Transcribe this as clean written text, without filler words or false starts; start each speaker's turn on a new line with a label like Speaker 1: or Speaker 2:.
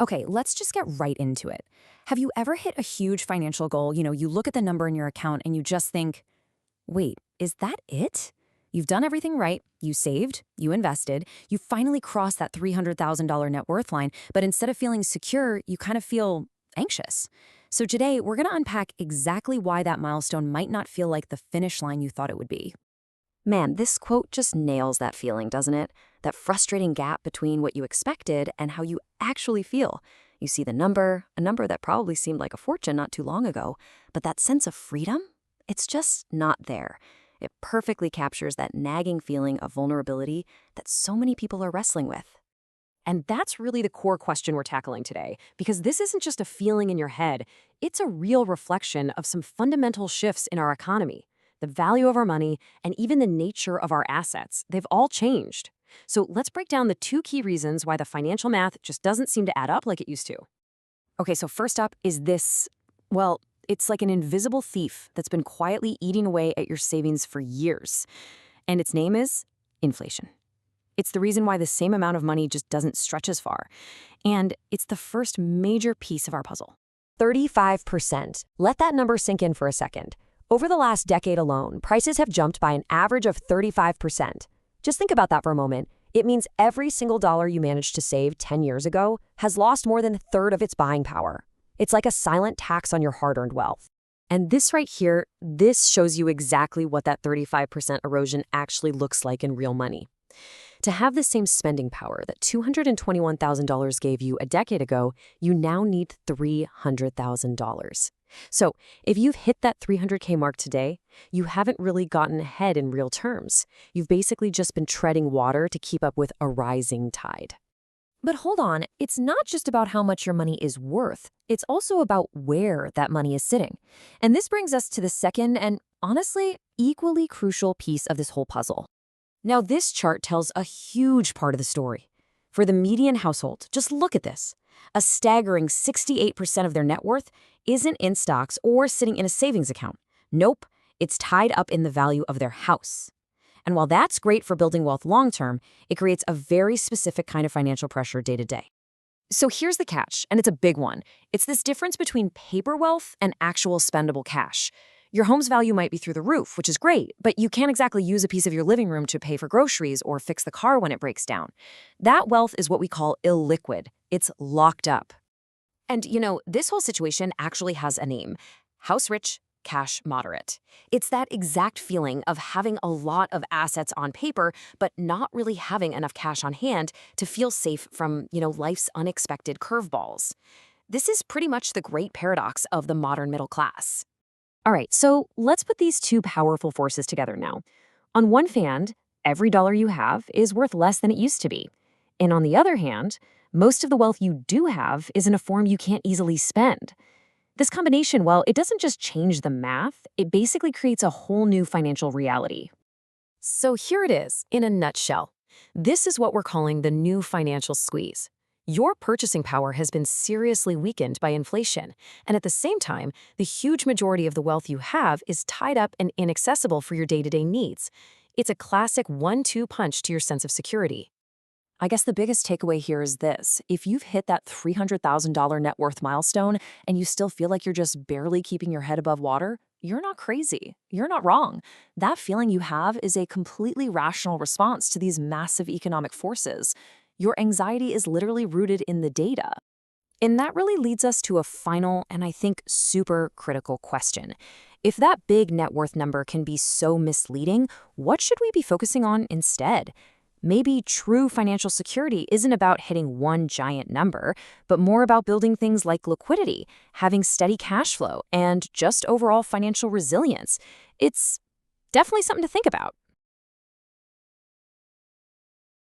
Speaker 1: Okay, let's just get right into it. Have you ever hit a huge financial goal? You look at the number in your account and you just think, wait, is that it? You've done everything right. You saved, you invested, you finally crossed that $300,000 net worth line, but instead of feeling secure, you kind of feel anxious. So today, we're going to unpack exactly why that milestone might not feel like the finish line you thought it would be. Man, this quote just nails that feeling, doesn't it? That frustrating gap between what you expected and how you actually feel. You see the number, a number that probably seemed like a fortune not too long ago, but that sense of freedom? It's just not there. It perfectly captures that nagging feeling of vulnerability that so many people are wrestling with.
Speaker 2: And that's really the core question we're tackling today, because this isn't just a feeling in your head, it's a real reflection of some fundamental shifts in our economy. The value of our money, and even the nature of our assets, they've all changed. So let's break down the two key reasons why the financial math just doesn't seem to add up like it used to.
Speaker 1: Okay, so first up is this, well, it's like an invisible thief that's been quietly eating away at your savings for years. And its name is inflation. It's the reason why the same amount of money just doesn't stretch as far. And it's the first major piece of our puzzle.
Speaker 2: 35%. Let that number sink in for a second. Over the last decade alone, prices have jumped by an average of 35%. Just think about that for a moment. It means every single dollar you managed to save 10 years ago has lost more than a third of its buying power. It's like a silent tax on your hard-earned wealth. And this right here, this shows you exactly what that 35% erosion actually looks like in real money. To have the same spending power that $221,000 gave you a decade ago, you now need $300,000. So if you've hit that 300K mark today, you haven't really gotten ahead in real terms. You've basically just been treading water to keep up with a rising tide. But hold on, it's not just about how much your money is worth. It's also about where that money is sitting. And this brings us to the second and, honestly, equally crucial piece of this whole puzzle. Now, this chart tells a huge part of the story. For the median household, just look at this. A staggering 68% of their net worth isn't in stocks or sitting in a savings account. Nope, it's tied up in the value of their house. And while that's great for building wealth long-term, it creates a very specific kind of financial pressure day to day. So here's the catch, and it's a big one. It's this difference between paper wealth and actual spendable cash. Your home's value might be through the roof, which is great, but you can't exactly use a piece of your living room to pay for groceries or fix the car when it breaks down. That wealth is what we call illiquid. It's locked up. And, this whole situation actually has a name: house rich, cash moderate. It's that exact feeling of having a lot of assets on paper, but not really having enough cash on hand to feel safe from, life's unexpected curveballs. This is pretty much the great paradox of the modern middle class. All right, so let's put these two powerful forces together now. On one hand, every dollar you have is worth less than it used to be. And on the other hand, most of the wealth you do have is in a form you can't easily spend. This combination, well, it doesn't just change the math, it basically creates a whole new financial reality. So here it is, in a nutshell. This is what we're calling the new financial squeeze. Your purchasing power has been seriously weakened by inflation, and at the same time, the huge majority of the wealth you have is tied up and inaccessible for your day-to-day needs. It's a classic 1-2 punch to your sense of security. I guess the biggest takeaway here is this: if you've hit that $300,000 net worth milestone and you still feel like you're just barely keeping your head above water, you're not crazy. You're not wrong. That feeling you have is a completely rational response to these massive economic forces. Your anxiety is literally rooted in the data. And that really leads us to a final and I think super critical question. If that big net worth number can be so misleading, what should we be focusing on instead? Maybe true financial security isn't about hitting one giant number, but more about building things like liquidity, having steady cash flow, and just overall financial resilience. It's definitely something to think about.